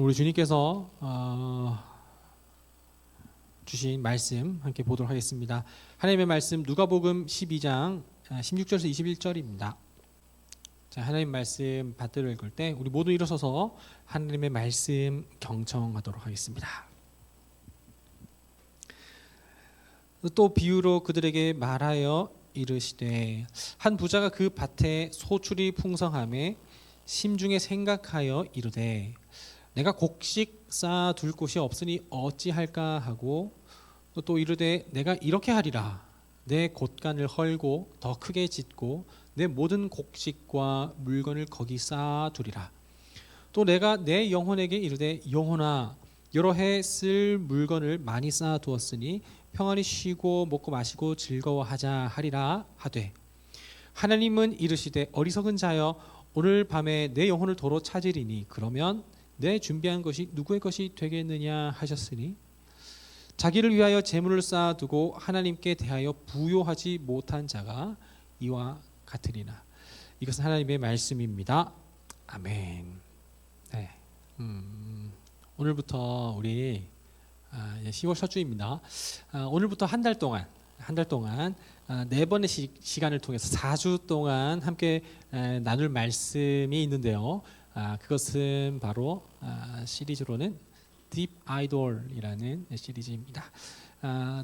우리 주님께서 주신 말씀 함께 보도록 하겠습니다. 하나님의 말씀 누가복음 12장 16절에서 21절입니다. 자, 하나님 말씀 받들어 읽을 때 우리 모두 일어서서 하나님의 말씀 경청하도록 하겠습니다. 또 비유로 그들에게 말하여 이르시되 한 부자가 그 밭에 소출이 풍성함에 심중에 생각하여 이르되 내가 곡식 쌓아 둘 곳이 없으니 어찌할까 하고 또 이르되 내가 이렇게 하리라 내 곳간을 헐고 더 크게 짓고 내 모든 곡식과 물건을 거기 쌓아 두리라. 또 내가 내 영혼에게 이르되 영혼아 여러 해 쓸 물건을 많이 쌓아 두었으니 평안히 쉬고 먹고 마시고 즐거워하자 하리라 하되 하나님은 이르시되 어리석은 자여 오늘 밤에 내 영혼을 도로 찾으리니 그러면 내 준비한 것이 누구의 것이 되겠느냐 하셨으니 자기를 위하여 재물을 쌓아두고 하나님께 대하여 부요하지 못한 자가 이와 같으리나. 이것은 하나님의 말씀입니다. 아멘. 네. 오늘부터 우리 10월 첫 주입니다. 오늘부터 한 달 동안 네 번의 시간을 통해서 4주 동안 함께 나눌 말씀이 있는데요. 그것은 바로 시리즈로는 딥 아이돌이라는 시리즈입니다.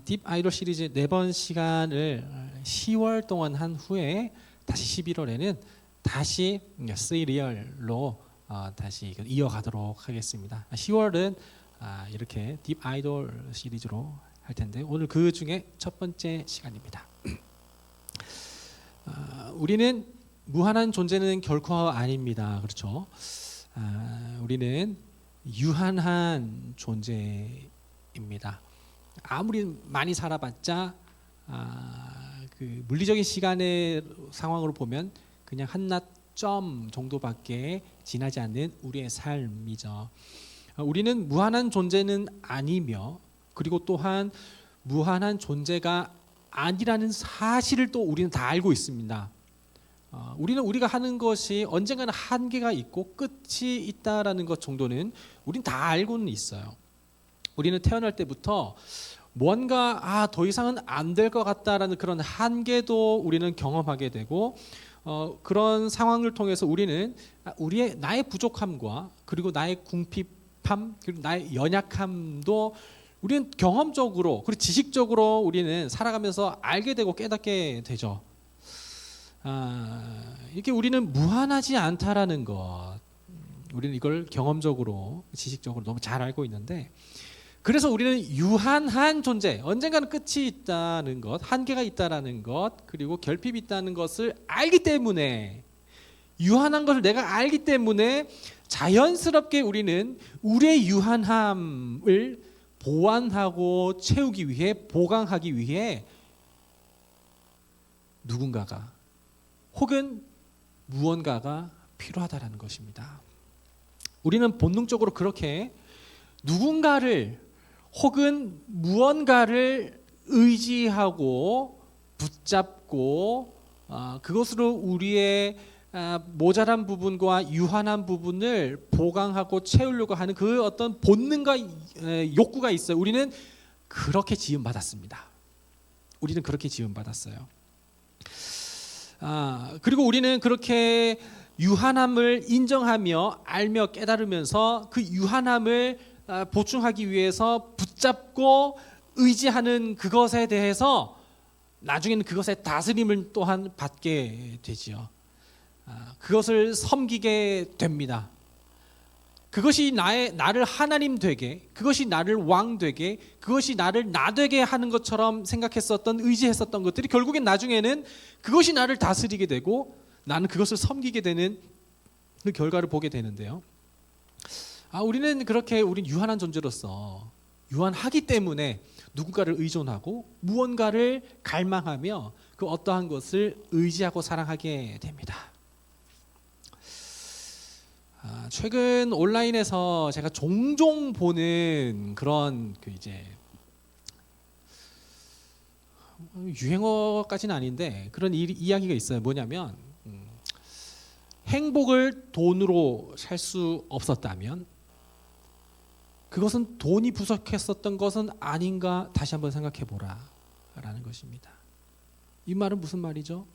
딥 아이돌 시리즈 4번 시간을 10월 동안 한 후에 다시 11월에는 다시 시리얼로 다시 이어가도록 하겠습니다. 10월은 이렇게 딥 아이돌 시리즈로 할 텐데 오늘 그 중에 첫 번째 시간입니다. 우리는 무한한 존재는 결코 아닙니다. 그렇죠? 우리는 유한한 존재입니다. 아무리 많이 살아봤자 그 물리적인 시간의 상황으로 보면 그냥 한낱 점 정도밖에 지나지 않는 우리의 삶이죠. 우리는 무한한 존재는 아니며 그리고 또한 무한한 존재가 아니라는 사실을 또 우리는 다 알고 있습니다. 우리는 우리가 하는 것이 언젠가는 한계가 있고 끝이 있다라는 것 정도는 우리는 다 알고는 있어요. 우리는 태어날 때부터 뭔가 더 이상은 안 될 것 같다라는 그런 한계도 우리는 경험하게 되고 그런 상황을 통해서 우리는 나의 부족함과 그리고 나의 궁핍함 그리고 나의 연약함도 우리는 경험적으로 그리고 지식적으로 우리는 살아가면서 알게 되고 깨닫게 되죠. 이렇게 우리는 무한하지 않다라는 것, 우리는 이걸 경험적으로 지식적으로 너무 잘 알고 있는데 그래서 우리는 유한한 존재, 언젠가는 끝이 있다는 것, 한계가 있다라는 것, 그리고 결핍이 있다는 것을 알기 때문에 유한한 것을 내가 알기 때문에 자연스럽게 우리는 우리의 유한함을 보완하고 채우기 위해 보강하기 위해 누군가가 혹은 무언가가 필요하다라는 것입니다. 우리는 본능적으로 그렇게 누군가를 혹은 무언가를 의지하고 붙잡고 그것으로 우리의 모자란 부분과 유한한 부분을 보강하고 채우려고 하는 그 어떤 본능과 욕구가 있어요. 우리는 그렇게 지음받았습니다. 우리는 그렇게 지음받았어요. 그리고 우리는 그렇게 유한함을 인정하며 알며 깨달으면서 그 유한함을 보충하기 위해서 붙잡고 의지하는 그것에 대해서 나중에는 그것의 다스림을 또한 받게 되지요. 그것을 섬기게 됩니다. 그것이 나를 하나님 되게, 그것이 나를 왕 되게, 그것이 나를 나 되게 하는 것처럼 생각했었던, 의지했었던 것들이 결국엔 나중에는 그것이 나를 다스리게 되고 나는 그것을 섬기게 되는 그 결과를 보게 되는데요. 우리는 그렇게 우린 유한한 존재로서 유한하기 때문에 누군가를 의존하고 무언가를 갈망하며 그 어떠한 것을 의지하고 사랑하게 됩니다. 최근 온라인에서 제가 종종 보는 그런 유행어까지는 아닌데 그런 이야기가 있어요. 뭐냐면 행복을 돈으로 살 수 없었다면 그것은 돈이 부족했었던 것은 아닌가 다시 한번 생각해 보라 라는 것입니다. 이 말은 무슨 말이죠?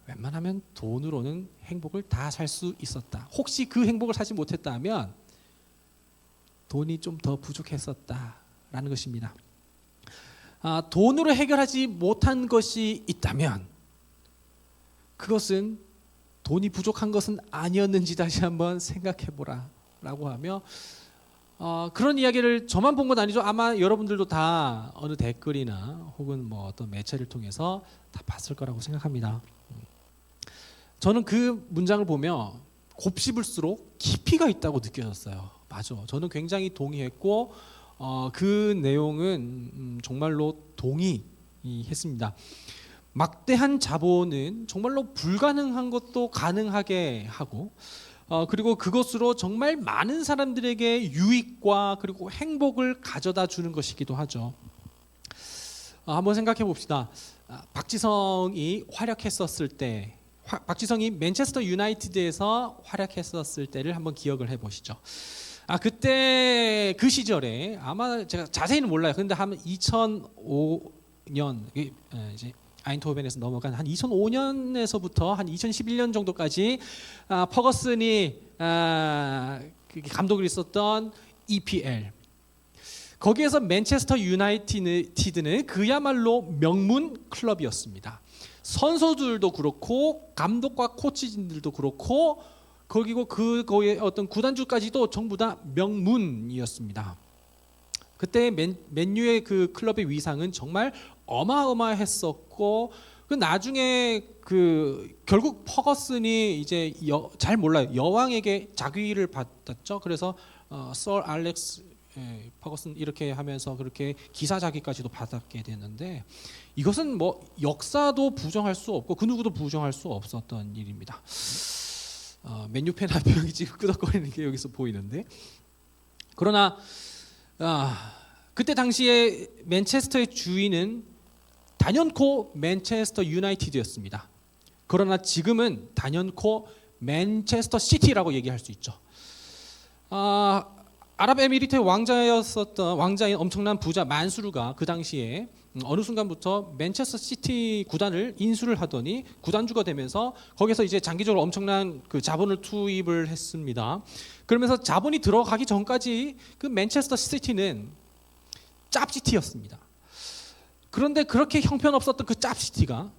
웬만하면 돈으로는 행복을 다 살 수 있었다. 혹시 그 행복을 사지 못했다면 돈이 좀 더 부족했었다라는 것입니다. 돈으로 해결하지 못한 것이 있다면 그것은 돈이 부족한 것은 아니었는지 다시 한번 생각해 보라 라고 하며 그런 이야기를 저만 본 건 아니죠. 아마 여러분들도 다 어느 댓글이나 혹은 뭐 어떤 매체를 통해서 다 봤을 거라고 생각합니다. 저는 그 문장을 보며 곱씹을수록 깊이가 있다고 느껴졌어요. 맞아. 저는 굉장히 동의했고 그 내용은 정말로 동의했습니다. 막대한 자본은 정말로 불가능한 것도 가능하게 하고 그리고 그것으로 정말 많은 사람들에게 유익과 그리고 행복을 가져다 주는 것이기도 하죠. 한번 생각해 봅시다. 박지성이 활약했었을 때, 박지성이 맨체스터 유나이티드에서 활약했었을 때를 한번 기억을 해보시죠. 그때 그 시절에 아마 제가 자세히는 몰라요. 근데 한 2005년 이제 아인토벤에서 넘어간 한 2005년에서부터 한 2011년 정도까지 퍼거슨이 감독을 있었던 EPL 거기에서 맨체스터 유나이티드는 그야말로 명문 클럽이었습니다. 선수들도 그렇고 감독과 코치진들도 그렇고 그리고 그거의 어떤 구단주까지도 전부 다 명문이었습니다. 그때 맨유의 그 클럽의 위상은 정말 어마어마했었고 그 나중에 그 결국 퍼거슨이 이제 잘 몰라요. 여왕에게 자귀를 받았죠. 그래서 서 알렉스 퍼거슨 이렇게 하면서 그렇게 기사자귀까지도 받았게 됐는데 이것은 뭐 역사도 부정할 수 없고 그 누구도 부정할 수 없었던 일입니다. 맨유 팬 한 명이 지금 끄덕거리는 게 여기서 보이는데 그러나 그때 당시에 맨체스터의 주인은 단연코 맨체스터 유나이티드였습니다. 그러나 지금은 단연코 맨체스터 시티라고 얘기할 수 있죠. 아랍에미리트의 왕자인 엄청난 부자 만수르가 그 당시에 어느 순간부터 맨체스터 시티 구단을 인수를 하더니 구단주가 되면서 거기서 이제 장기적으로 엄청난 그 자본을 투입을 했습니다. 그러면서 자본이 들어가기 전까지 그 맨체스터 시티는 짭시티였습니다. 그런데 그렇게 형편없었던 그 짭시티가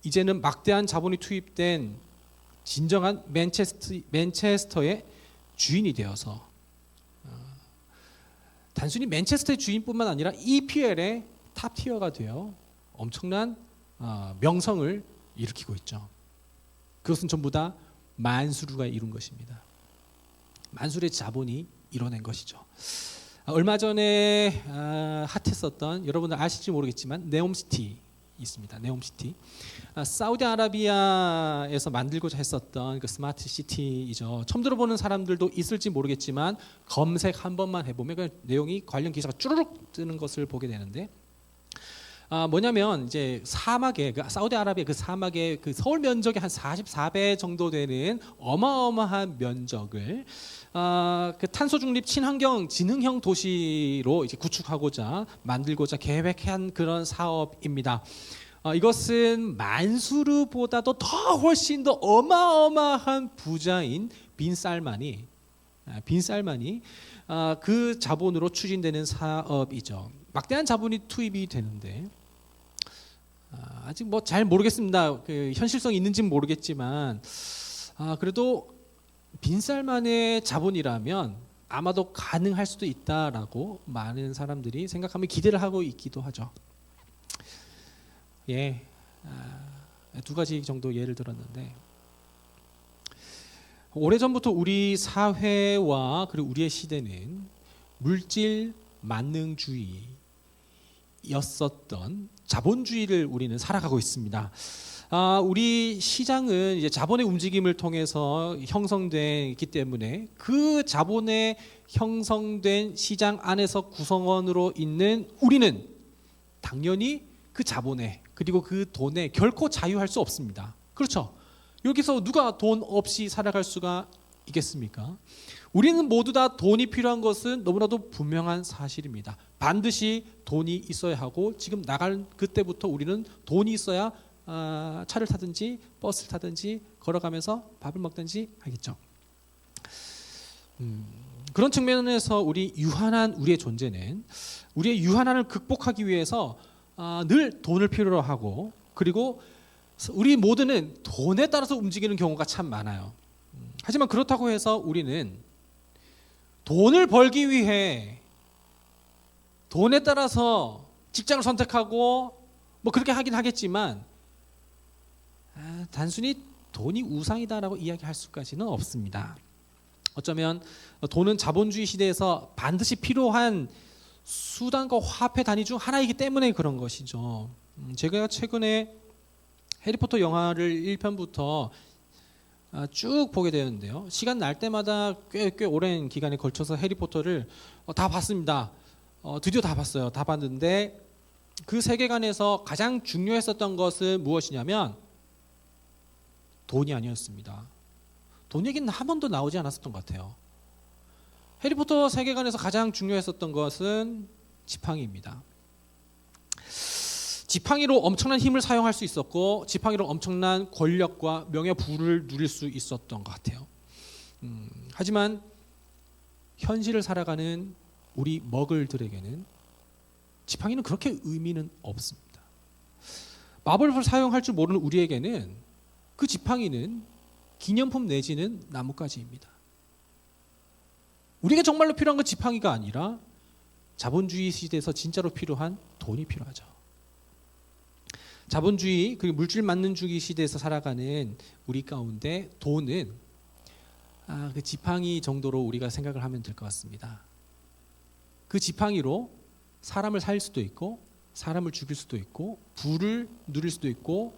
이제는 막대한 자본이 투입된 진정한 맨체스터의 주인이 되어서 단순히 맨체스터의 주인뿐만 아니라 EPL의 탑티어가 되어 엄청난 명성을 일으키고 있죠. 그것은 전부 다 만수르가 이룬 것입니다. 만수르의 자본이 이뤄낸 것이죠. 얼마 전에 핫했었던 여러분들 아실지 모르겠지만 네옴시티 있습니다. 네옴시티 사우디아라비아에서 만들고자 했었던 그 스마트 시티이죠. 처음 들어보는 사람들도 있을지 모르겠지만 검색 한 번만 해보면 그 내용이 관련 기사가 쭈르륵 뜨는 것을 보게 되는데 뭐냐면 이제 사막에 사우디아라비아 그 사막에 그 서울 면적의 한 44배 정도 되는 어마어마한 면적을 그 탄소 중립 친환경 지능형 도시로 이제 구축하고자 만들고자 계획한 그런 사업입니다. 이것은 만수르보다도 더 훨씬 더 어마어마한 부자인 빈 살만이 그 자본으로 추진되는 사업이죠. 막대한 자본이 투입이 되는데 아직 뭐 잘 모르겠습니다. 그 현실성이 있는지는 모르겠지만 그래도 빈살만의 자본이라면 아마도 가능할 수도 있다라고 많은 사람들이 생각하며 기대를 하고 있기도 하죠. 예, 두 가지 정도 예를 들었는데 오래전부터 우리 사회와 그리고 우리의 시대는 물질 만능주의였었던 자본주의를 우리는 살아가고 있습니다. 우리 시장은 이제 자본의 움직임을 통해서 형성되기 때문에 그 자본의 형성된 시장 안에서 구성원으로 있는 우리는 당연히 그 자본에 그리고 그 돈에 결코 자유할 수 없습니다. 그렇죠? 여기서 누가 돈 없이 살아갈 수가 있겠습니까? 우리는 모두 다 돈이 필요한 것은 너무나도 분명한 사실입니다. 반드시 돈이 있어야 하고 지금 나갈 그때부터 우리는 돈이 있어야 차를 타든지 버스를 타든지 걸어가면서 밥을 먹든지 하겠죠. 그런 측면에서 우리의 존재는 우리의 유한함을 극복하기 위해서 늘 돈을 필요로 하고, 그리고 우리 모두는 돈에 따라서 움직이는 경우가 참 많아요. 하지만 그렇다고 해서 우리는 돈을 벌기 위해 돈에 따라서 직장을 선택하고 뭐 그렇게 하긴 하겠지만 단순히 돈이 우상이다라고 이야기할 수까지는 없습니다. 어쩌면 돈은 자본주의 시대에서 반드시 필요한 수단과 화폐 단위 중 하나이기 때문에 그런 것이죠. 제가 최근에 해리포터 영화를 1편부터 쭉 보게 되었는데요. 시간 날 때마다 꽤 오랜 기간에 걸쳐서 해리포터를 다 봤습니다. 드디어 다 봤어요. 다 봤는데 그 세계관에서 가장 중요했었던 것은 무엇이냐면 돈이 아니었습니다. 돈 얘기는 한 번도 나오지 않았었던 것 같아요. 해리포터 세계관에서 가장 중요했었던 것은 지팡이입니다. 지팡이로 엄청난 힘을 사용할 수 있었고 지팡이로 엄청난 권력과 명예부를 누릴 수 있었던 것 같아요. 하지만 현실을 살아가는 우리 머글들에게는 지팡이는 그렇게 의미는 없습니다. 마법을 사용할 줄 모르는 우리에게는 그 지팡이는 기념품 내지는 나뭇가지입니다. 우리가 정말로 필요한 건 지팡이가 아니라 자본주의 시대에서 진짜로 필요한 돈이 필요하죠. 자본주의 그리고 물질 만능주의 시대에서 살아가는 우리 가운데 돈은 그 지팡이 정도로 우리가 생각을 하면 될 것 같습니다. 그 지팡이로 사람을 살 수도 있고 사람을 죽일 수도 있고 부를 누릴 수도 있고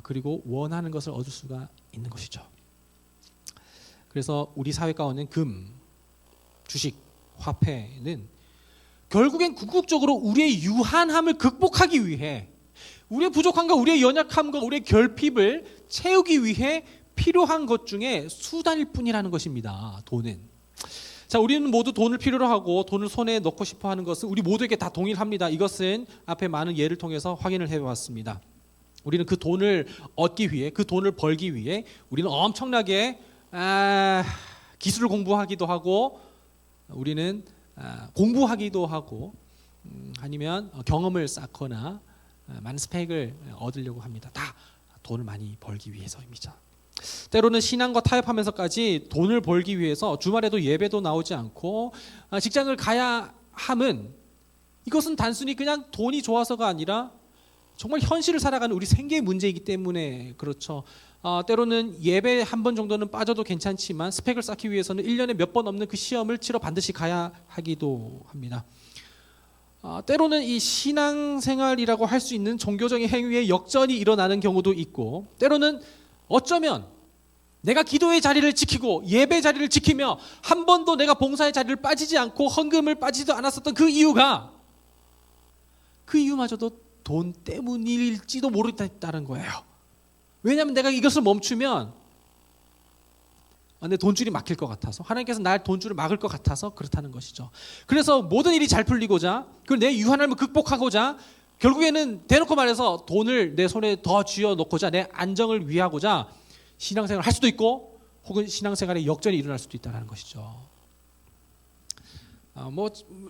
그리고 원하는 것을 얻을 수가 있는 것이죠. 그래서 우리 사회 가운데는 금, 주식, 화폐는 결국엔 궁극적으로 우리의 유한함을 극복하기 위해 우리의 부족함과 우리의 연약함과 우리의 결핍을 채우기 위해 필요한 것 중에 수단일 뿐이라는 것입니다. 돈은. 자, 우리는 모두 돈을 필요로 하고 돈을 손에 넣고 싶어 하는 것은 우리 모두에게 다 동일합니다. 이것은 앞에 많은 예를 통해서 확인을 해봤습니다. 우리는 그 돈을 얻기 위해, 그 돈을 벌기 위해 우리는 엄청나게 기술을 공부하기도 하고 우리는 공부하기도 하고 아니면 경험을 쌓거나 많은 스펙을 얻으려고 합니다. 다 돈을 많이 벌기 위해서입니다. 때로는 신앙과 타협하면서까지 돈을 벌기 위해서 주말에도 예배도 나오지 않고 직장을 가야 함은 이것은 단순히 그냥 돈이 좋아서가 아니라 정말 현실을 살아가는 우리 생계의 문제이기 때문에 그렇죠. 때로는 예배 한 번 정도는 빠져도 괜찮지만 스펙을 쌓기 위해서는 1년에 몇 번 없는 그 시험을 치러 반드시 가야 하기도 합니다. 때로는 이 신앙생활이라고 할 수 있는 종교적인 행위에 역전이 일어나는 경우도 있고 때로는 어쩌면 내가 기도의 자리를 지키고 예배 자리를 지키며 한 번도 내가 봉사의 자리를 빠지지 않고 헌금을 빠지지도 않았었던 그 이유마저도 돈 때문일지도 모르겠다는 거예요. 왜냐하면 내가 이것을 멈추면 내 돈줄이 막힐 것 같아서 하나님께서 날 돈줄을 막을 것 같아서 그렇다는 것이죠. 그래서 모든 일이 잘 풀리고자 그리고 내 유한함을 극복하고자 결국에는 대놓고 말해서 돈을 내 손에 더 쥐어놓고자 내 안정을 위하고자 신앙생활을 할 수도 있고 혹은 신앙생활에 역전이 일어날 수도 있다는 것이죠.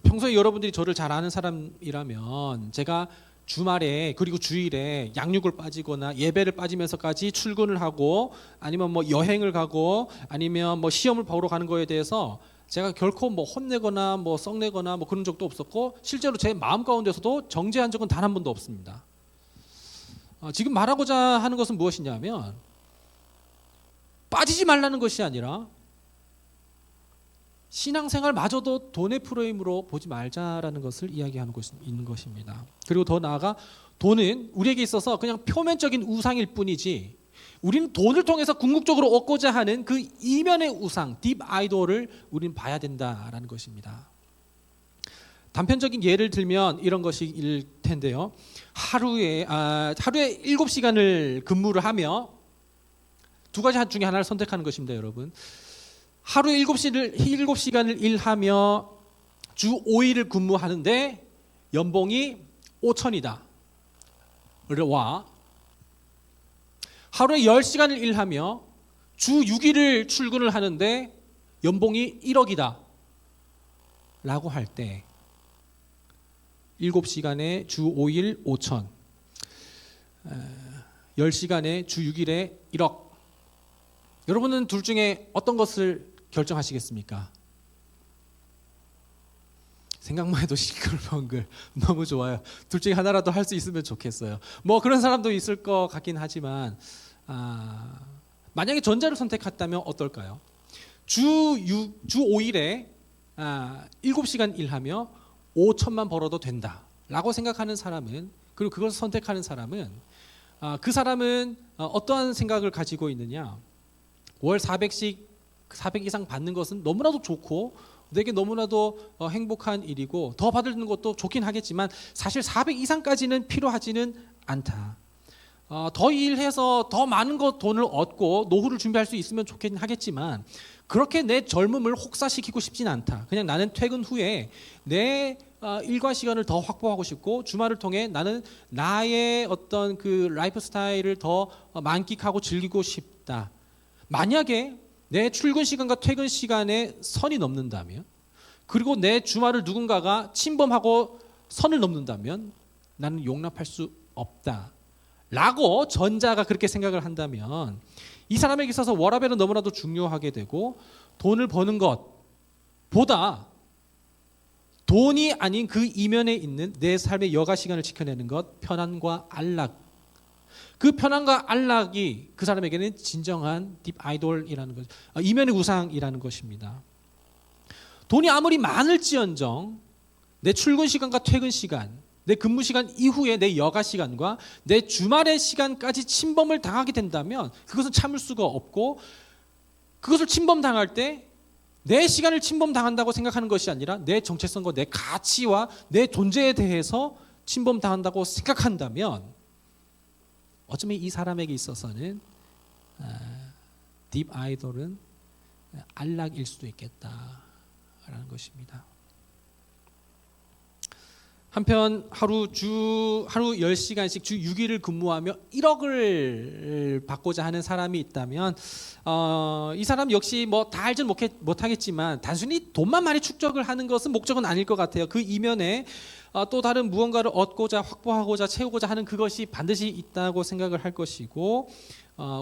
평소에 여러분들이 저를 잘 아는 사람이라면 제가 주말에 그리고 주일에 양육을 빠지거나 예배를 빠지면서까지 출근을 하고 아니면 여행을 가고 아니면 시험을 보러 가는 거에 대해서 제가 결코 혼내거나 썩내거나 그런 적도 없었고 실제로 제 마음 가운데서도 정죄한 적은 단 한 번도 없습니다. 지금 말하고자 하는 것은 무엇이냐면 빠지지 말라는 것이 아니라 신앙생활마저도 돈의 프레임으로 보지 말자라는 것을 이야기하는 있는 것입니다. 그리고 더 나아가 돈은 우리에게 있어서 그냥 표면적인 우상일 뿐이지 우리는 돈을 통해서 궁극적으로 얻고자 하는 그 이면의 우상, 딥 아이돌을 우리는 봐야 된다라는 것입니다. 단편적인 예를 들면 이런 것일 텐데요. 하루에 7시간을 근무를 하며 두 가지 중에 하나를 선택하는 것입니다, 여러분. 하루 7시간을 일하며 주 5일을 근무하는데 연봉이 5천이다. 와, 하루에 10시간을 일하며 주 6일을 출근을 하는데 연봉이 1억이다 라고 할 때 7시간에 주 5일 5천, 10시간에 주 6일에 1억. 여러분은 둘 중에 어떤 것을 결정하시겠습니까? 생각만 해도 싱글벙글 너무 좋아요. 둘 중에 하나라도 할 수 있으면 좋겠어요. 뭐 그런 사람도 있을 것 같긴 하지만 만약에 전자를 선택했다면 어떨까요? 주 5일에 7시간 일하며 5천만 벌어도 된다라고 생각하는 사람은, 그리고 그걸 선택하는 사람은 그 사람은 어떠한 생각을 가지고 있느냐? 월 400씩 400 이상 받는 것은 너무나도 좋고 내게 너무나도 행복한 일이고 더 받는 것도 좋긴 하겠지만 사실 400 이상까지는 필요하지는 않다. 더 일해서 더 많은 돈을 얻고 노후를 준비할 수 있으면 좋긴 하겠지만 그렇게 내 젊음을 혹사시키고 싶진 않다. 그냥 나는 퇴근 후에 내 일과 시간을 더 확보하고 싶고 주말을 통해 나는 나의 어떤 그 라이프 스타일을 더 만끽하고 즐기고 싶다. 만약에 내 출근 시간과 퇴근 시간에 선이 넘는다면, 그리고 내 주말을 누군가가 침범하고 선을 넘는다면 나는 용납할 수 없다 라고 전자가 그렇게 생각을 한다면 이 사람에게 있어서 워라밸은 너무나도 중요하게 되고 돈을 버는 것보다 돈이 아닌 그 이면에 있는 내 삶의 여가 시간을 지켜내는 것, 편안과 안락, 그 편안과 안락이 그 사람에게는 진정한 딥 아이돌이라는 것, 이면의 우상이라는 것입니다. 돈이 아무리 많을지언정 내 출근 시간과 퇴근 시간, 내 근무 시간 이후에 내 여가 시간과 내 주말의 시간까지 침범을 당하게 된다면 그것은 참을 수가 없고, 그것을 침범당할 때 내 시간을 침범당한다고 생각하는 것이 아니라 내 정체성과 내 가치와 내 존재에 대해서 침범당한다고 생각한다면 어쩌면 이 사람에게 있어서는 딥 아이돌은 안락일 수도 있겠다라는 것입니다. 한편 하루 10시간씩 주 6일을 근무하며 1억을 받고자 하는 사람이 있다면 이 사람 역시 뭐 다 알지는 못하겠지만 단순히 돈만 많이 축적을 하는 것은 목적은 아닐 것 같아요. 그 이면에 또 다른 무언가를 얻고자 확보하고자 채우고자 하는 그것이 반드시 있다고 생각을 할 것이고,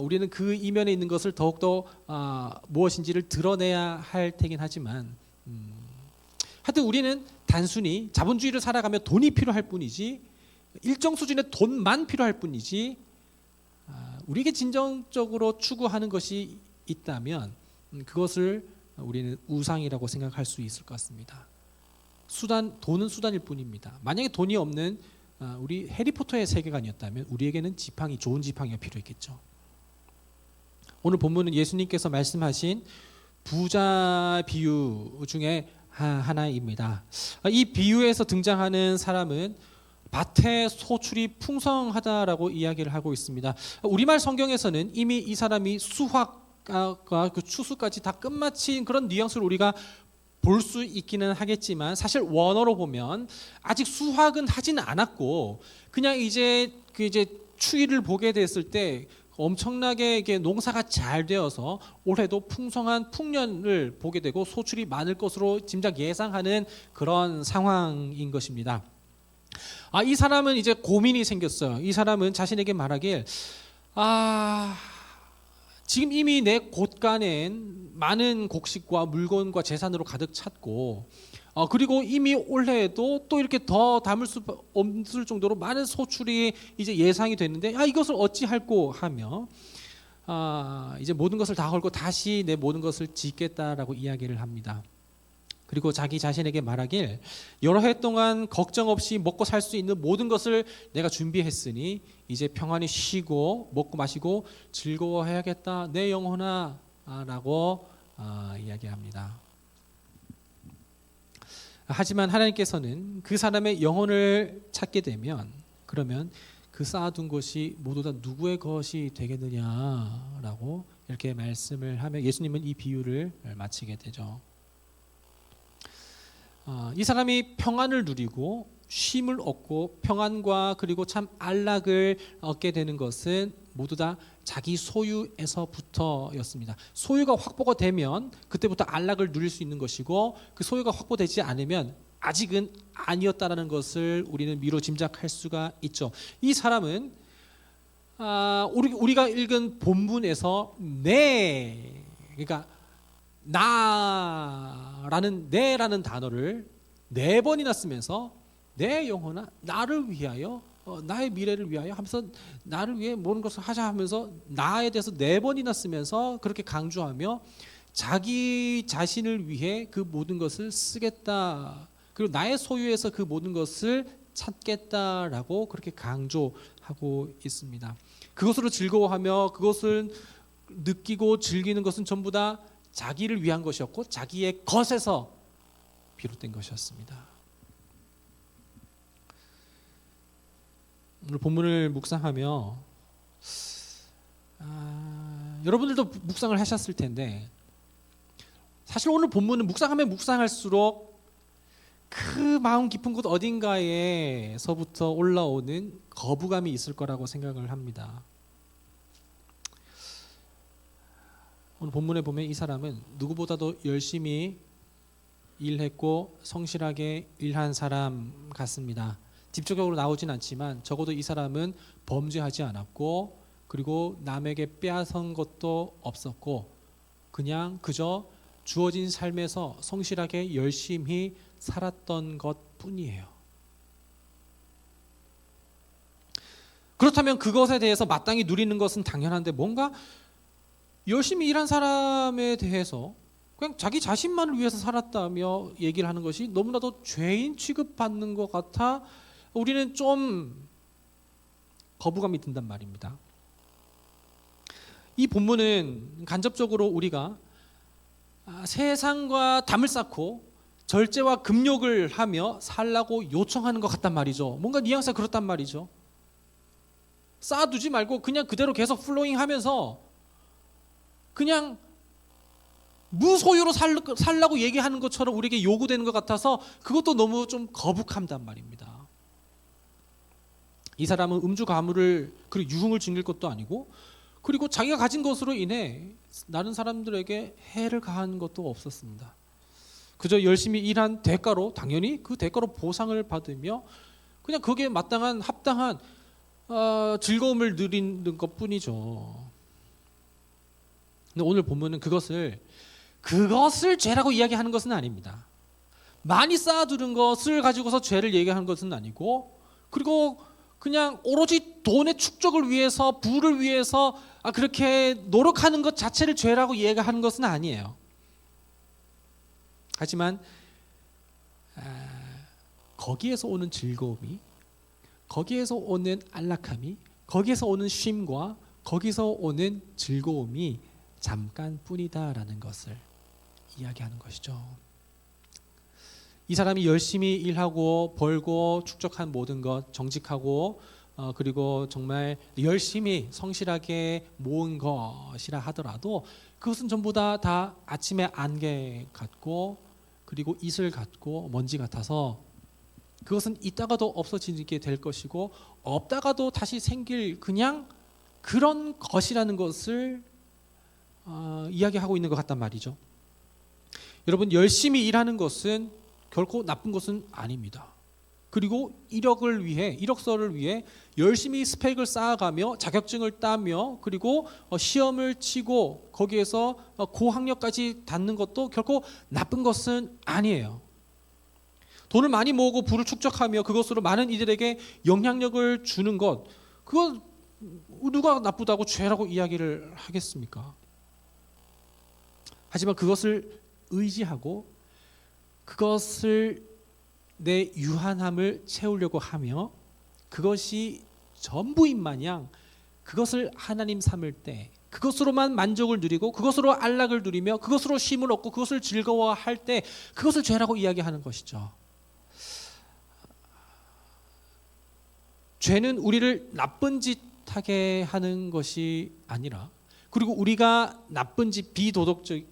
우리는 그 이면에 있는 것을 더욱더 무엇인지를 드러내야 할 테긴 하지만 하여튼 우리는 단순히 자본주의를 살아가며 돈이 필요할 뿐이지, 일정 수준의 돈만 필요할 뿐이지, 우리에게 진정적으로 추구하는 것이 있다면 그것을 우리는 우상이라고 생각할 수 있을 것 같습니다. 돈은 수단일 뿐입니다. 만약에 돈이 없는 우리 해리포터의 세계관이었다면 우리에게는 좋은 지팡이가 필요했겠죠. 오늘 본문은 예수님께서 말씀하신 부자 비유 중에 하나입니다. 이 비유에서 등장하는 사람은 밭에 소출이 풍성하다라고 이야기를 하고 있습니다. 우리말 성경에서는 이미 이 사람이 수확과 그 추수까지 다 끝마친 그런 뉘앙스를 우리가 볼 수 있기는 하겠지만 사실 원어로 보면 아직 수확은 하지는 않았고 그냥 이제 추위를 보게 됐을 때 엄청나게 농사가 잘 되어서 올해도 풍성한 풍년을 보게 되고 소출이 많을 것으로 짐작 예상하는 그런 상황인 것입니다. 이 사람은 이제 고민이 생겼어요. 이 사람은 자신에게 말하길, 지금 이미 내 곳간엔 많은 곡식과 물건과 재산으로 가득 찼고, 그리고 이미 올해에도 또 이렇게 더 담을 수 없을 정도로 많은 소출이 이제 예상이 됐는데, 이것을 어찌할꼬 하며 이제 모든 것을 다 헐고 다시 내 모든 것을 짓겠다라고 이야기를 합니다. 그리고 자기 자신에게 말하길, 여러 해 동안 걱정 없이 먹고 살 수 있는 모든 것을 내가 준비했으니 이제 평안히 쉬고 먹고 마시고 즐거워해야겠다 내 영혼아 라고 이야기합니다. 하지만 하나님께서는 그 사람의 영혼을 찾게 되면 그러면 그 쌓아둔 것이 모두 다 누구의 것이 되겠느냐라고 이렇게 말씀을 하며 예수님은 이 비유를 마치게 되죠. 이 사람이 평안을 누리고 쉼을 얻고 평안과 그리고 참 안락을 얻게 되는 것은 모두 다 자기 소유에서부터였습니다. 소유가 확보가 되면 그때부터 안락을 누릴 수 있는 것이고, 그 소유가 확보되지 않으면 아직은 아니었다라는 것을 우리는 미로 짐작할 수가 있죠. 이 사람은 우리가 읽은 본문에서 그러니까 내라는 단어를 4번이나 쓰면서 내 영혼아 나를 위하여 나의 미래를 위하여 하면서 나를 위해 모든 것을 하자 하면서 나에 대해서 4번이나 쓰면서 그렇게 강조하며 자기 자신을 위해 그 모든 것을 쓰겠다, 그리고 나의 소유에서 그 모든 것을 찾겠다라고 그렇게 강조하고 있습니다. 그것으로 즐거워하며 그것을 느끼고 즐기는 것은 전부 다 자기를 위한 것이었고 자기의 것에서 비롯된 것이었습니다. 오늘 본문을 묵상하며 여러분들도 묵상을 하셨을 텐데, 사실 오늘 본문은 묵상하면 묵상할수록 그 마음 깊은 곳 어딘가에서부터 올라오는 거부감이 있을 거라고 생각을 합니다. 오늘 본문에 보면 이 사람은 누구보다도 열심히 일했고 성실하게 일한 사람 같습니다. 직접적으로 나오진 않지만 적어도 이 사람은 범죄하지 않았고, 그리고 남에게 빼앗은 것도 없었고, 그냥 그저 주어진 삶에서 성실하게 열심히 살았던 것뿐이에요. 그렇다면 그것에 대해서 마땅히 누리는 것은 당연한데, 뭔가 열심히 일한 사람에 대해서 그냥 자기 자신만을 위해서 살았다며 얘기를 하는 것이 너무나도 죄인 취급받는 것 같아 우리는 좀 거부감이 든단 말입니다. 이 본문은 간접적으로 우리가 세상과 담을 쌓고 절제와 금욕을 하며 살라고 요청하는 것 같단 말이죠. 뭔가 뉘앙스가 그렇단 말이죠. 쌓아두지 말고 그냥 그대로 계속 플로잉 하면서 그냥 무소유로 살라고 얘기하는 것처럼 우리에게 요구되는 것 같아서 그것도 너무 좀 거북한단 말입니다. 이 사람은 음주 가물을 그리고 유흥을 즐길 것도 아니고, 그리고 자기가 가진 것으로 인해 다른 사람들에게 해를 가한 것도 없었습니다. 그저 열심히 일한 대가로, 당연히 그 대가로 보상을 받으며 그냥 거기에 마땅한 합당한 즐거움을 누리는 것뿐이죠. 근데 오늘 본문은 그것을 죄라고 이야기하는 것은 아닙니다. 많이 쌓아두는 것을 가지고서 죄를 얘기하는 것은 아니고, 그리고 그냥 오로지 돈의 축적을 위해서, 부를 위해서 그렇게 노력하는 것 자체를 죄라고 얘기하는 것은 아니에요. 하지만 거기에서 오는 즐거움이, 거기에서 오는 안락함이, 거기에서 오는 쉼과 거기서 오는 즐거움이 잠깐뿐이다라는 것을 이야기하는 것이죠. 이 사람이 열심히 일하고 벌고 축적한 모든 것, 정직하고 그리고 정말 열심히 성실하게 모은 것이라 하더라도 그것은 전부 다 아침에 안개 같고, 그리고 이슬 같고 먼지 같아서 그것은 있다가도 없어지게 될 것이고, 없다가도 다시 생길 그냥 그런 것이라는 것을 이야기하고 있는 것 같단 말이죠. 여러분, 열심히 일하는 것은 결코 나쁜 것은 아닙니다. 그리고 이력서를 위해 열심히 스펙을 쌓아가며 자격증을 따며 그리고 시험을 치고 거기에서 고학력까지 닿는 것도 결코 나쁜 것은 아니에요. 돈을 많이 모으고 부를 축적하며 그것으로 많은 이들에게 영향력을 주는 것, 그건 누가 나쁘다고 죄라고 이야기를 하겠습니까? 하지만 그것을 의지하고 그것을 내 유한함을 채우려고 하며 그것이 전부인 마냥 그것을 하나님 삼을 때, 그것으로만 만족을 누리고 그것으로 안락을 누리며 그것으로 쉼을 얻고 그것을 즐거워할 때 그것을 죄라고 이야기하는 것이죠. 죄는 우리를 나쁜 짓 하게 하는 것이 아니라 그리고 우리가 나쁜지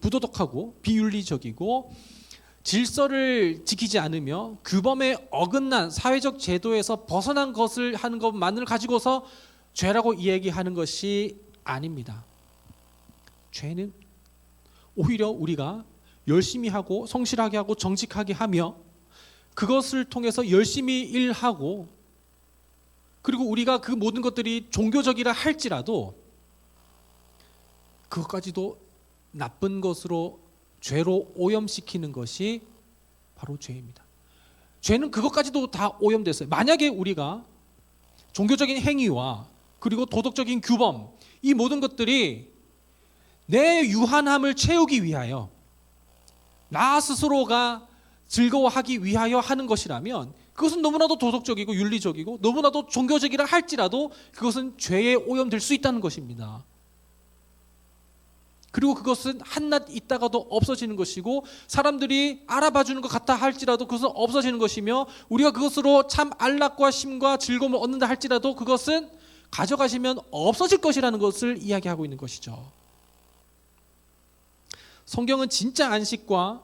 부도덕하고 비윤리적이고 질서를 지키지 않으며 규범에 어긋난 사회적 제도에서 벗어난 것을 하는 것만을 가지고서 죄라고 이야기하는 것이 아닙니다. 죄는 오히려 우리가 열심히 하고 성실하게 하고 정직하게 하며 그것을 통해서 열심히 일하고 그리고 우리가 그 모든 것들이 종교적이라 할지라도 그것까지도 나쁜 것으로 죄로 오염시키는 것이 바로 죄입니다. 죄는 그것까지도 다 오염됐어요. 만약에 우리가 종교적인 행위와 그리고 도덕적인 규범 이 모든 것들이 내 유한함을 채우기 위하여 나 스스로가 즐거워하기 위하여 하는 것이라면 그것은 너무나도 도덕적이고 윤리적이고 너무나도 종교적이라 할지라도 그것은 죄에 오염될 수 있다는 것입니다. 그리고 그것은 한낱 있다가도 없어지는 것이고 사람들이 알아봐 주는 것 같다 할지라도 그것은 없어지는 것이며 우리가 그것으로 참 안락과 쉼과 즐거움을 얻는다 할지라도 그것은 가져가시면 없어질 것이라는 것을 이야기하고 있는 것이죠. 성경은 진짜 안식과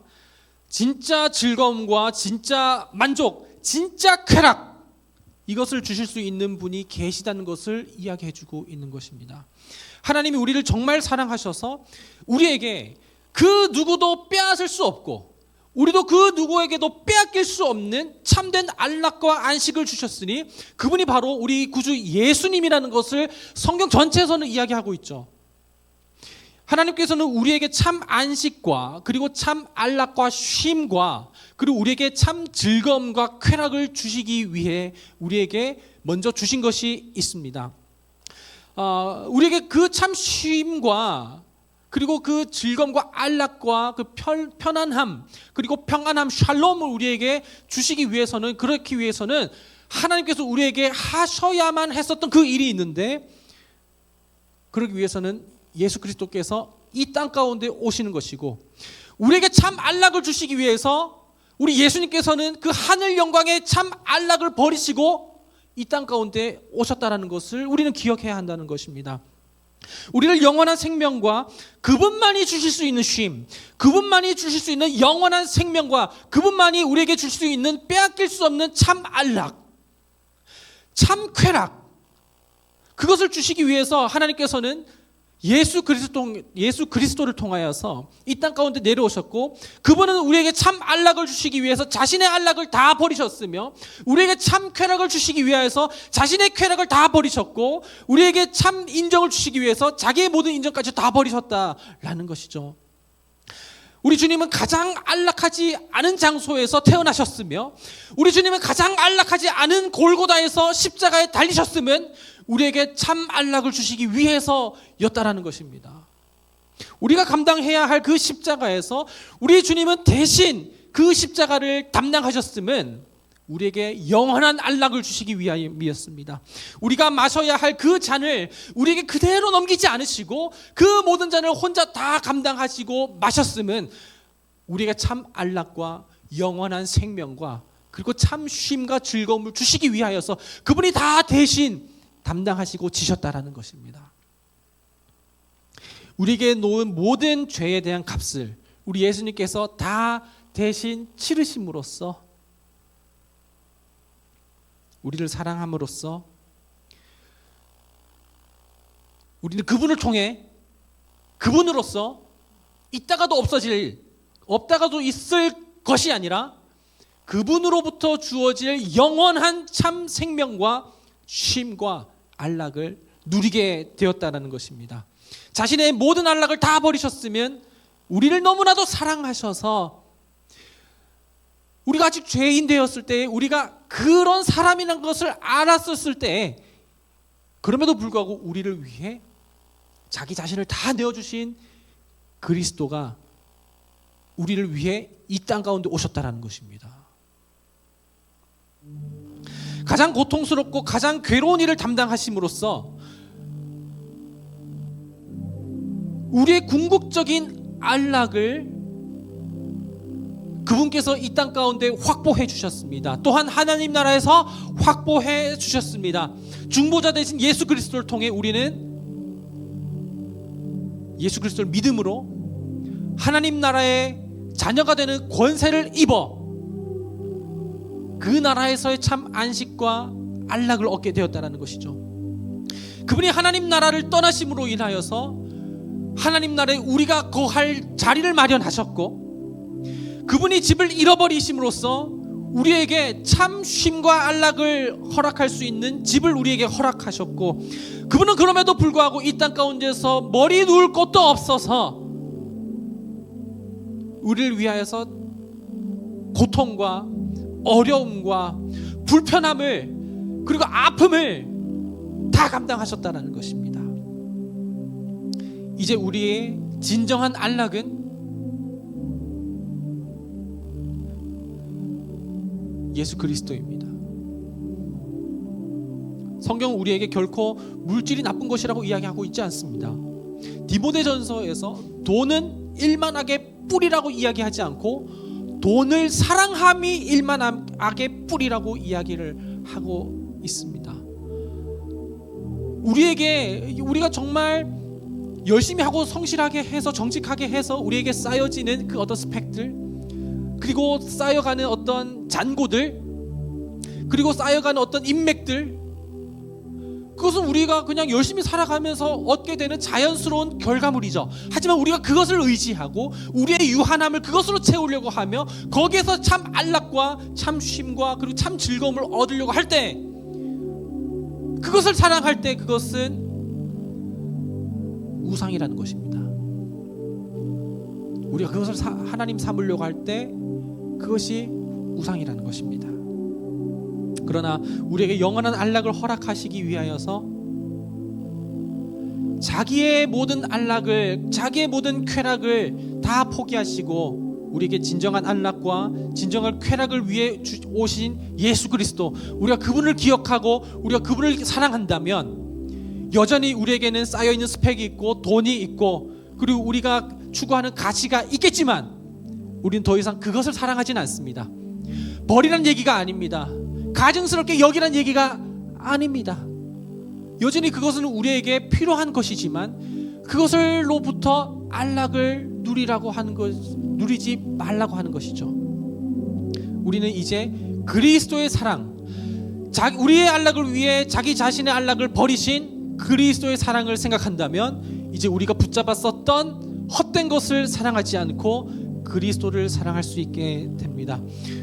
진짜 즐거움과 진짜 만족, 진짜 쾌락 이것을 주실 수 있는 분이 계시다는 것을 이야기해주고 있는 것입니다. 하나님이 우리를 정말 사랑하셔서 우리에게 그 누구도 빼앗을 수 없고 우리도 그 누구에게도 빼앗길 수 없는 참된 안락과 안식을 주셨으니 그분이 바로 우리 구주 예수님이라는 것을 성경 전체에서는 이야기하고 있죠. 하나님께서는 우리에게 참 안식과 그리고 참 안락과 쉼과 그리고 우리에게 참 즐거움과 쾌락을 주시기 위해 우리에게 먼저 주신 것이 있습니다. 우리에게 그 참 쉼과 그리고 그 즐거움과 안락과 그 편안함 그리고 평안함 샬롬을 우리에게 주시기 위해서는 그렇기 위해서는 하나님께서 우리에게 하셔야만 했었던 그 일이 있는데 그러기 위해서는 예수 그리스도께서 이 땅 가운데 오시는 것이고 우리에게 참 안락을 주시기 위해서 우리 예수님께서는 그 하늘 영광의 참 안락을 버리시고 이 땅 가운데 오셨다는 것을 우리는 기억해야 한다는 것입니다. 우리를 영원한 생명과 그분만이 주실 수 있는 쉼, 그분만이 주실 수 있는 영원한 생명과 그분만이 우리에게 줄 수 있는 빼앗길 수 없는 참 안락, 참 쾌락 그것을 주시기 위해서 하나님께서는 예수 그리스도를 통하여서 이 땅 가운데 내려오셨고 그분은 우리에게 참 안락을 주시기 위해서 자신의 안락을 다 버리셨으며 우리에게 참 쾌락을 주시기 위해서 자신의 쾌락을 다 버리셨고 우리에게 참 인정을 주시기 위해서 자기의 모든 인정까지 다 버리셨다라는 것이죠. 우리 주님은 가장 안락하지 않은 장소에서 태어나셨으며 우리 주님은 가장 안락하지 않은 골고다에서 십자가에 달리셨으면 우리에게 참 안락을 주시기 위해서였다라는 것입니다. 우리가 감당해야 할 그 십자가에서 우리 주님은 대신 그 십자가를 담당하셨으면 우리에게 영원한 안락을 주시기 위함이었습니다. 우리가 마셔야 할 그 잔을 우리에게 그대로 넘기지 않으시고 그 모든 잔을 혼자 다 감당하시고 마셨으면 우리에게 참 안락과 영원한 생명과 그리고 참 쉼과 즐거움을 주시기 위하여서 그분이 다 대신 담당하시고 지셨다라는 것입니다. 우리에게 놓은 모든 죄에 대한 값을 우리 예수님께서 다 대신 치르심으로써 우리를 사랑함으로써 우리는 그분을 통해 그분으로서 있다가도 없다가도 있을 것이 아니라 그분으로부터 주어질 영원한 참 생명과 쉼과 안락을 누리게 되었다는 것입니다. 자신의 모든 안락을 다 버리셨으면 우리를 너무나도 사랑하셔서 우리가 아직 죄인 되었을 때 우리가 그런 사람이라는 것을 알았었을 때 그럼에도 불구하고 우리를 위해 자기 자신을 다 내어주신 그리스도가 우리를 위해 이 땅 가운데 오셨다는 것입니다. 가장 고통스럽고 가장 괴로운 일을 담당하심으로써 우리의 궁극적인 안락을 그분께서 이 땅 가운데 확보해 주셨습니다. 또한 하나님 나라에서 확보해 주셨습니다. 중보자 되신 예수 그리스도를 통해 우리는 예수 그리스도를 믿음으로 하나님 나라의 자녀가 되는 권세를 입어 그 나라에서의 참 안식과 안락을 얻게 되었다는 것이죠. 그분이 하나님 나라를 떠나심으로 인하여서 하나님 나라에 우리가 거할 자리를 마련하셨고, 그분이 집을 잃어버리심으로써 우리에게 참 쉼과 안락을 허락할 수 있는 집을 우리에게 허락하셨고, 그분은 그럼에도 불구하고 이 땅 가운데서 머리 누울 곳도 없어서 우리를 위하여서 고통과 어려움과 불편함을 그리고 아픔을 다 감당하셨다는 것입니다. 이제 우리의 진정한 안락은 예수 그리스도입니다. 성경은 우리에게 결코 물질이 나쁜 것이라고 이야기하고 있지 않습니다. 디모데전서에서 돈은 일만악의 뿌리라고 이야기하지 않고 돈을 사랑함이 일만악의 뿌리라고 이야기를 하고 있습니다. 우리가 정말 열심히 하고 성실하게 해서 정직하게 해서 우리에게 쌓여지는 그 어떤 스펙들, 그리고 쌓여가는 어떤 잔고들, 그리고 쌓여가는 어떤 인맥들, 그것은 우리가 그냥 열심히 살아가면서 얻게 되는 자연스러운 결과물이죠. 하지만 우리가 그것을 의지하고 우리의 유한함을 그것으로 채우려고 하며 거기에서 참 안락과 참 쉼과 그리고 참 즐거움을 얻으려고 할 때, 그것을 사랑할 때 그것은 우상이라는 것입니다. 우리가 그것을 하나님 삼으려고 할 때 그것이 우상이라는 것입니다. 그러나 우리에게 영원한 안락을 허락하시기 위하여서 자기의 모든 안락을, 자기의 모든 쾌락을 다 포기하시고 우리에게 진정한 안락과 진정한 쾌락을 위해 오신 예수 그리스도, 우리가 그분을 기억하고 우리가 그분을 사랑한다면 여전히 우리에게는 쌓여있는 스펙이 있고 돈이 있고 그리고 우리가 추구하는 가치가 있겠지만 우리는 더 이상 그것을 사랑하지는 않습니다. 버리라는 얘기가 아닙니다. 가증스럽게 여기란 얘기가 아닙니다. 여전히 그것은 우리에게 필요한 것이지만 그것을로부터 안락을 누리라고 하는 것, 누리지 말라고 하는 것이죠. 우리는 이제 그리스도의 사랑, 우리의 안락을 위해 자기 자신의 안락을 버리신 그리스도의 사랑을 생각한다면 이제 우리가 붙잡았었던 헛된 것을 사랑하지 않고 그리스도를 사랑할 수 있게 됩니다.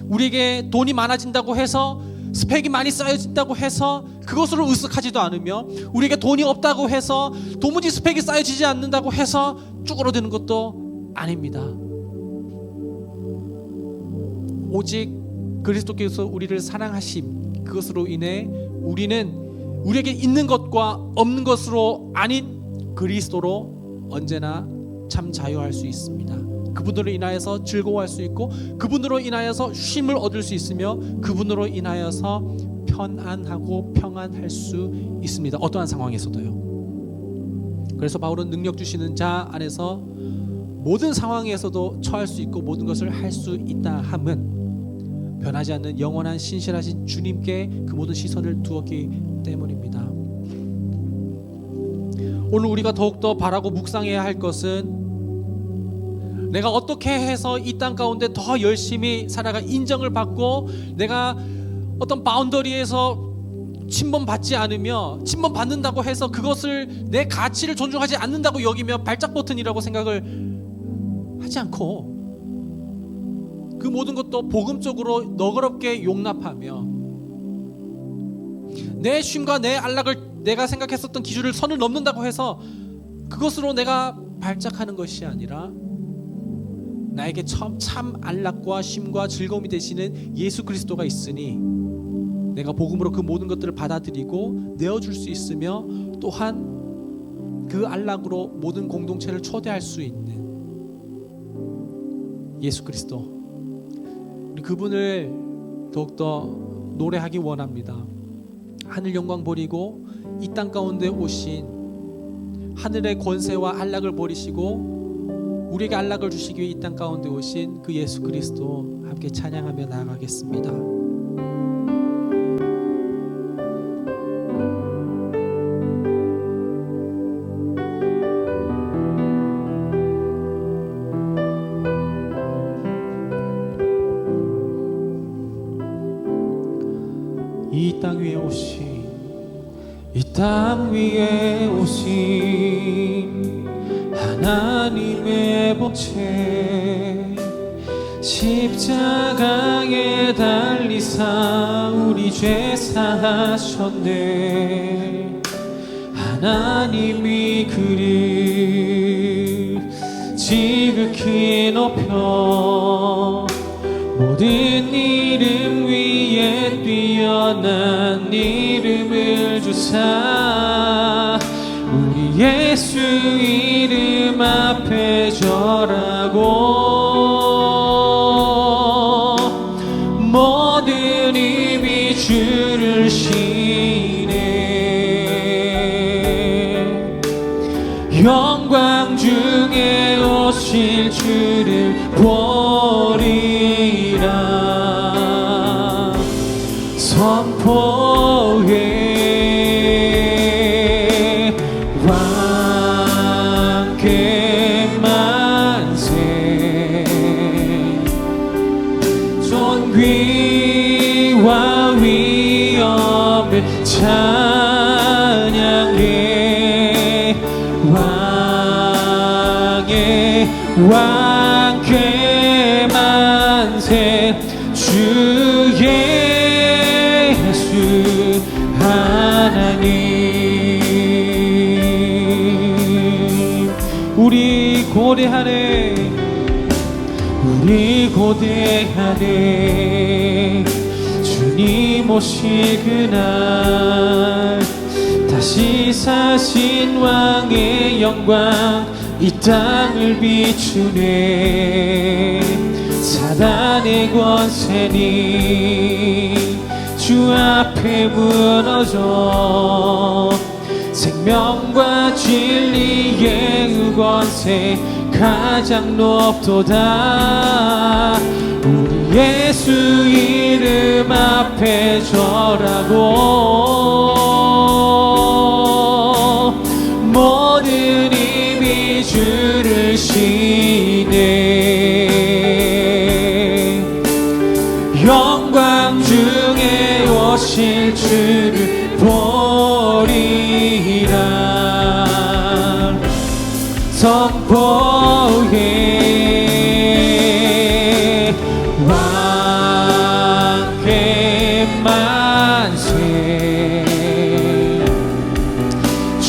우리에게 돈이 많아진다고 해서, 스펙이 많이 쌓여진다고 해서 그것으로 으쓱하지도 않으며, 우리에게 돈이 없다고 해서 도무지 스펙이 쌓여지지 않는다고 해서 쭈그러드는 것도 아닙니다. 오직 그리스도께서 우리를 사랑하심, 그것으로 인해 우리는 우리에게 있는 것과 없는 것으로 아닌 그리스도로 언제나 참 자유할 수 있습니다. 그분으로 인하여서 즐거워할 수 있고, 그분으로 인하여서 쉼을 얻을 수 있으며, 그분으로 인하여서 편안하고 평안할 수 있습니다. 어떠한 상황에서도요. 그래서 바울은 능력 주시는 자 안에서 모든 상황에서도 처할 수 있고 모든 것을 할 수 있다 함은 변하지 않는 영원한 신실하신 주님께 그 모든 시선을 두었기 때문입니다. 오늘 우리가 더욱더 바라고 묵상해야 할 것은, 내가 어떻게 해서 이 땅 가운데 더 열심히 살아가 인정을 받고 내가 어떤 바운더리에서 침범받지 않으며, 침범받는다고 해서 그것을 내 가치를 존중하지 않는다고 여기며 발작 버튼이라고 생각을 하지 않고 그 모든 것도 복음적으로 너그럽게 용납하며 내 쉼과 내 안락을 내가 생각했었던 기준을 선을 넘는다고 해서 그것으로 내가 발작하는 것이 아니라 나에게 참 안락과 쉼과 즐거움이 되시는 예수 그리스도가 있으니 내가 복음으로 그 모든 것들을 받아들이고 내어줄 수 있으며, 또한 그 안락으로 모든 공동체를 초대할 수 있는 예수 그리스도, 우리 그분을 더욱더 노래하기 원합니다. 하늘 영광 버리고 이 땅 가운데 오신, 하늘의 권세와 안락을 버리시고 우리에게 안락을 주시기 위해 이 땅 가운데 오신 그 예수 그리스도 함께 찬양하며 나아가겠습니다. 이 땅 위에 오신 이 땅 위에 오신 하나님의 본체 십자가에 달리사 우리 죄 사하셨네. 하나님이 그를 지극히 높여 모든 이름 위에 뛰어난 이름을 주사 우리 예수 이름 앞에 절하고 모든 입이 주를 시네. 영광 중에 오실 주를 보리라. 선포해 왕께 만세. 존귀와 위엄을 찬양해. 왕께 만세. 주 예수 하나님. 우리 고대하네. 우리 고대하네. 주님 오실 그날 다시 사신 왕의 영광 이 땅을 비추네. 사단의 권세니 주 앞에 무너져 생명과 진리의 권세 가장 높도다. 우리 예수 이름 앞에 절하고 모든 입이 주를 시네. 영광 중에 오실 주를 보리라. 선포해 왕께 만세.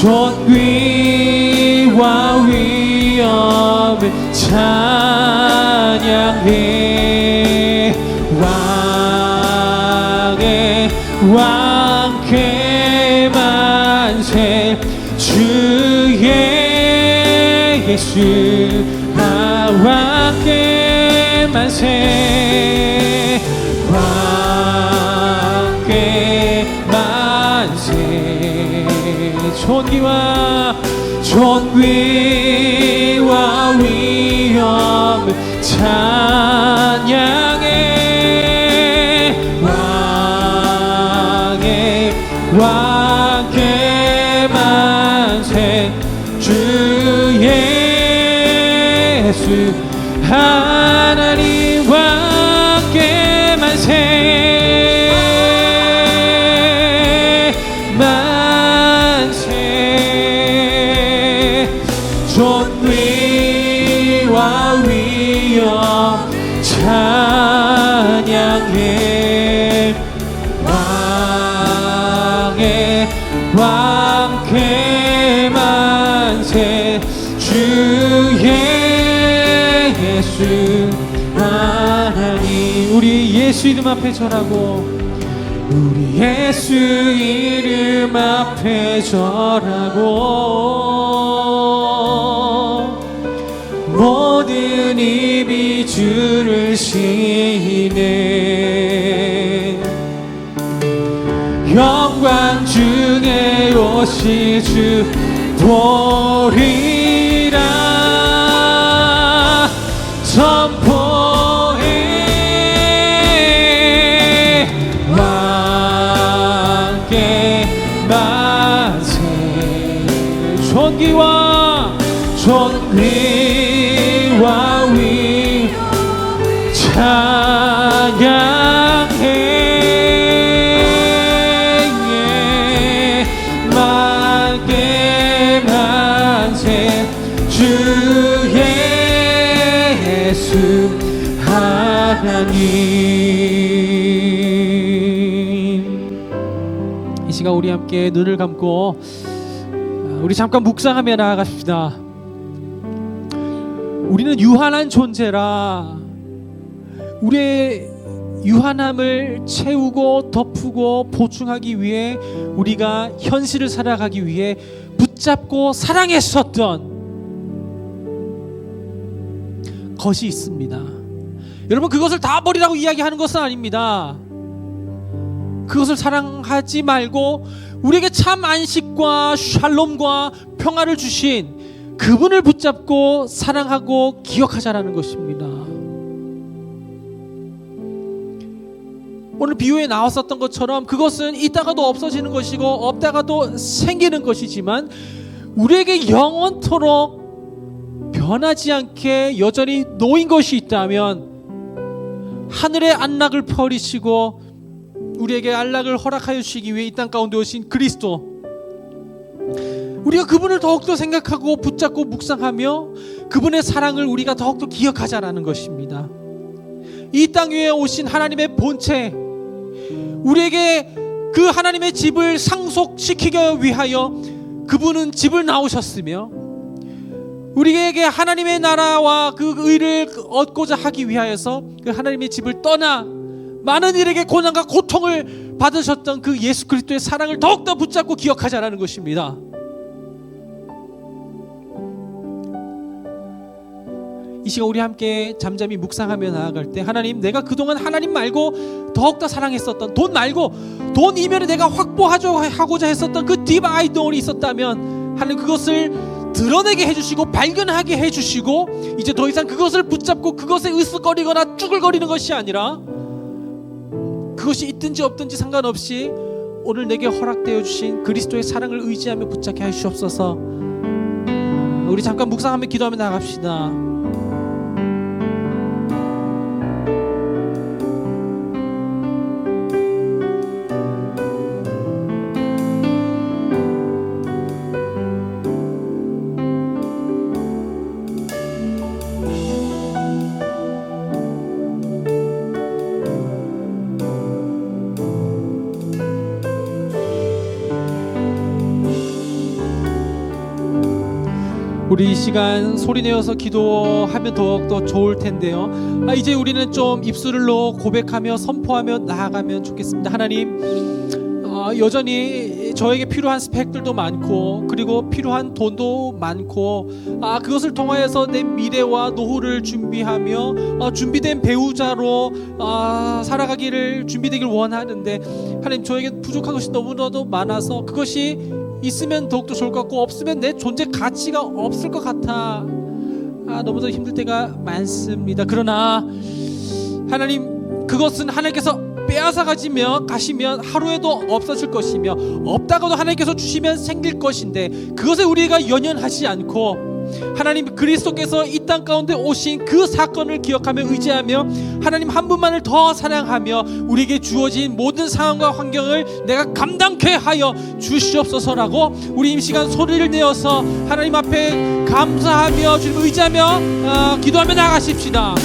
존귀와 위엄을 찬양해. 왕께 만세. 주 예수 왕께 만세. 왕께 만세. 존귀와 위엄을 찬양해. 왕께 만세. 주 예수 하나님 왕께 만세. 만세. 존귀와 위엄 찬양해. 왕께 만세. 주 예수 하나님. 우리 예수 이름 앞에 절하고 우리 예수 이름 앞에 절하고 모든 입이 주를 시네. 영광 중에 오실 주 보리라. 선포해 왕께 만세. 존귀와 위 찬양해. 하나님. 이 시간 우리 함께 눈을 감고 우리 잠깐 묵상하며 나아갑시다. 우리는 유한한 존재라 우리의 유한함을 채우고 덮고 보충하기 위해 우리가 현실을 살아가기 위해 붙잡고 사랑했었던 것이 있습니다. 여러분, 그것을 다 버리라고 이야기하는 것은 아닙니다. 그것을 사랑하지 말고 우리에게 참 안식과 샬롬과 평화를 주신 그분을 붙잡고 사랑하고 기억하자라는 것입니다. 오늘 비유에 나왔었던 것처럼 그것은 있다가도 없어지는 것이고 없다가도 생기는 것이지만 우리에게 영원토록 변하지 않게 여전히 놓인 것이 있다면 하늘의 안락을 버리시고 우리에게 안락을 허락하여 주시기 위해 이 땅 가운데 오신 그리스도, 우리가 그분을 더욱더 생각하고 붙잡고 묵상하며 그분의 사랑을 우리가 더욱더 기억하자라는 것입니다. 이 땅 위에 오신 하나님의 본체, 우리에게 그 하나님의 집을 상속시키기 위하여 그분은 집을 나오셨으며 우리에게 하나님의 나라와 그 의를 얻고자 하기 위하여서 그 하나님의 집을 떠나 많은 이에게 고난과 고통을 받으셨던 그 예수 그리스도의 사랑을 더욱더 붙잡고 기억하자라는 것입니다. 이 시간 우리 함께 잠잠히 묵상하며 나아갈 때, 하나님, 내가 그동안 하나님 말고 더욱더 사랑했었던, 돈 말고 돈 이면에 내가 확보하고자 했었던 그 딥 아이돌이 있었다면 하나님 그것을 드러내게 해주시고 발견하게 해주시고 이제 더 이상 그것을 붙잡고 그것에 으쓱거리거나 쭈글거리는 것이 아니라 그것이 있든지 없든지 상관없이 오늘 내게 허락되어 주신 그리스도의 사랑을 의지하며 붙잡게 하시옵소서. 우리 잠깐 묵상하며 기도하며 나갑시다. 우리 이 시간 소리내어서 기도하면 더욱더 좋을 텐데요. 이제 우리는 좀 입술로 고백하며 선포하며 나아가면 좋겠습니다. 하나님, 여전히 저에게 필요한 스펙들도 많고 그리고 필요한 돈도 많고 그것을 통하여서 내 미래와 노후를 준비하며 준비된 배우자로 살아가기를 준비되길 원하는데 하나님, 저에게 부족한 것이 너무나도 많아서 그것이 있으면 더욱더 좋을 것 같고 없으면 내 존재 가치가 없을 것 같아 너무도 힘들 때가 많습니다. 그러나 하나님, 그것은 하나님께서 빼앗아 가시면 하루에도 없어질 것이며 없다가도 하나님께서 주시면 생길 것인데 그것에 우리가 연연하지 않고 하나님 그리스도께서 이 땅 가운데 오신 그 사건을 기억하며 의지하며 하나님 한 분만을 더 사랑하며 우리에게 주어진 모든 상황과 환경을 내가 감당케 하여 주시옵소서라고 우리 이 시간 소리를 내어서 하나님 앞에 감사하며 주님 의지하며 기도하며 나가십시다.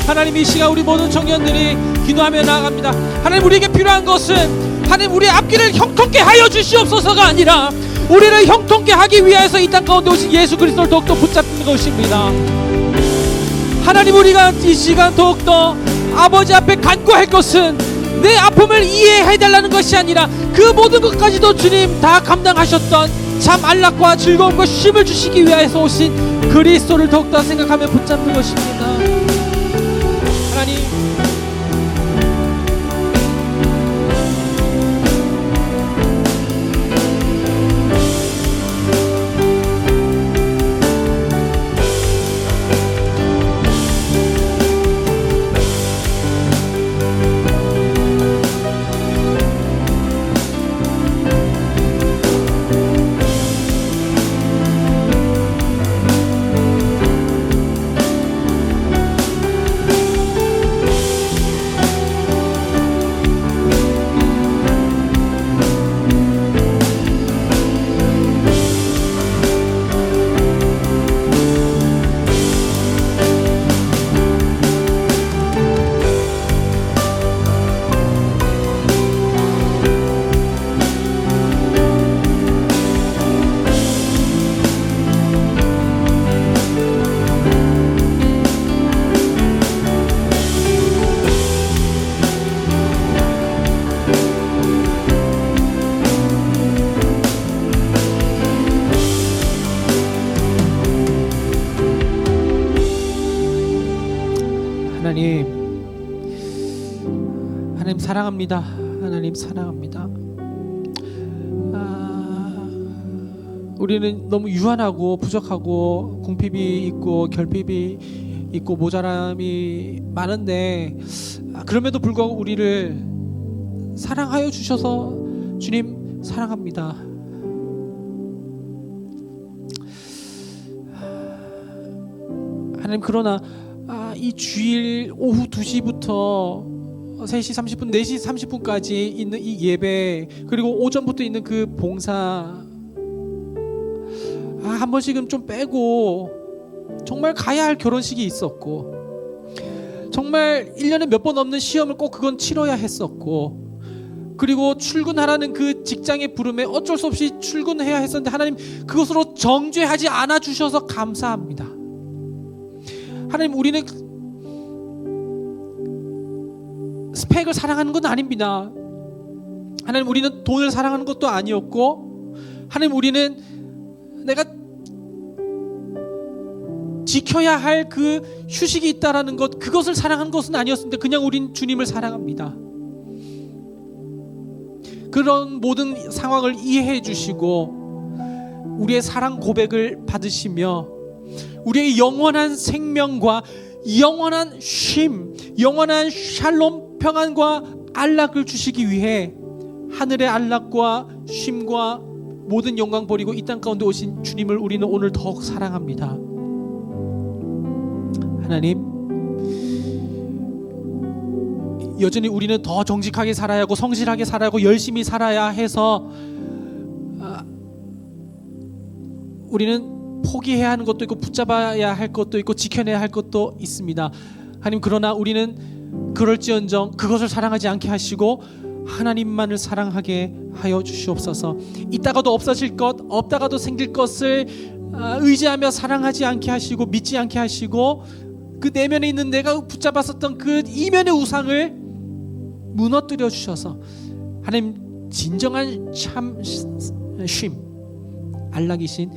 하나님, 이 시간 우리 모든 청년들이 기도하며 나아갑니다. 하나님, 우리에게 필요한 것은 하나님 우리의 앞길을 형통케 하여 주시옵소서가 아니라 우리를 형통케 하기 위해서 이 땅 가운데 오신 예수 그리스도를 더욱더 붙잡는 것입니다. 하나님, 우리가 이 시간 더욱더 아버지 앞에 간구할 것은 내 아픔을 이해해달라는 것이 아니라 그 모든 것까지도 주님 다 감당하셨던 참 안락과 즐거움과 쉼을 주시기 위해서 오신 그리스도를 더욱더 생각하며 붙잡는 것입니다. 하나님, 하나님 사랑합니다. 하나님 사랑합니다. 우리는 너무 유한하고 부족하고 궁핍이 있고 결핍이 있고 모자람이 많은데 그럼에도 불구하고 우리를 사랑하여 주셔서 주님 사랑합니다. 하나님, 그러나 이 주일 오후 2시부터 3시 30분, 4시 30분까지 있는 이 예배, 그리고 오전부터 있는 그 봉사, 한 번씩은 좀 빼고 정말 가야 할 결혼식이 있었고, 정말 1년에 몇 번 없는 시험을 꼭 그건 치러야 했었고, 그리고 출근하라는 그 직장의 부름에 어쩔 수 없이 출근해야 했었는데 하나님, 그것으로 정죄하지 않아 주셔서 감사합니다. 하나님, 우리는 스펙을 사랑하는 건 아닙니다. 하나님, 우리는 돈을 사랑하는 것도 아니었고, 하나님, 우리는 내가 지켜야 할 그 휴식이 있다라는 것, 그것을 사랑하는 것은 아니었습니다. 그냥 우린 주님을 사랑합니다. 그런 모든 상황을 이해해 주시고 우리의 사랑 고백을 받으시며 우리의 영원한 생명과 영원한 쉼, 영원한 샬롬, 평안과 안락을 주시기 위해 하늘의 안락과 쉼과 모든 영광 버리고 이 땅 가운데 오신 주님을 우리는 오늘 더욱 사랑합니다. 하나님, 여전히 우리는 더 정직하게 살아야 하고 성실하게 살아야 하고 열심히 살아야 해서 우리는 포기해야 하는 것도 있고 붙잡아야 할 것도 있고 지켜내야 할 것도 있습니다. 하나님, 그러나 우리는 그럴지언정 그것을 사랑하지 않게 하시고 하나님만을 사랑하게 하여 주시옵소서. 있다가도 없어질 것, 없다가도 생길 것을 의지하며 사랑하지 않게 하시고 믿지 않게 하시고 그 내면에 있는 내가 붙잡았었던 그 이면의 우상을 무너뜨려 주셔서 하나님, 진정한 참 쉼, 안락이신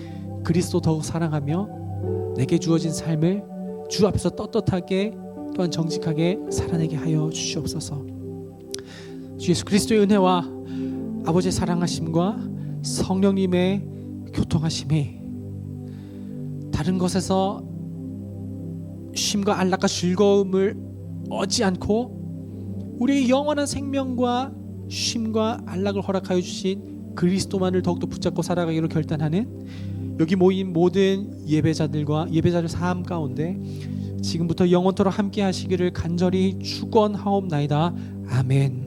그리스도 더욱 사랑하며 내게 주어진 삶을 주 앞에서 떳떳하게 또한 정직하게 살아내게 하여 주시옵소서. 주 예수 그리스도의 은혜와 아버지의 사랑하심과 성령님의 교통하심이 다른 것에서 쉼과 안락과 즐거움을 얻지 않고 우리의 영원한 생명과 쉼과 안락을 허락하여 주신 그리스도만을 더욱더 붙잡고 살아가기로 결단하는 여기 모인 모든 예배자들과 예배자들 삶 가운데 지금부터 영원토록 함께 하시기를 간절히 축원하옵나이다. 아멘.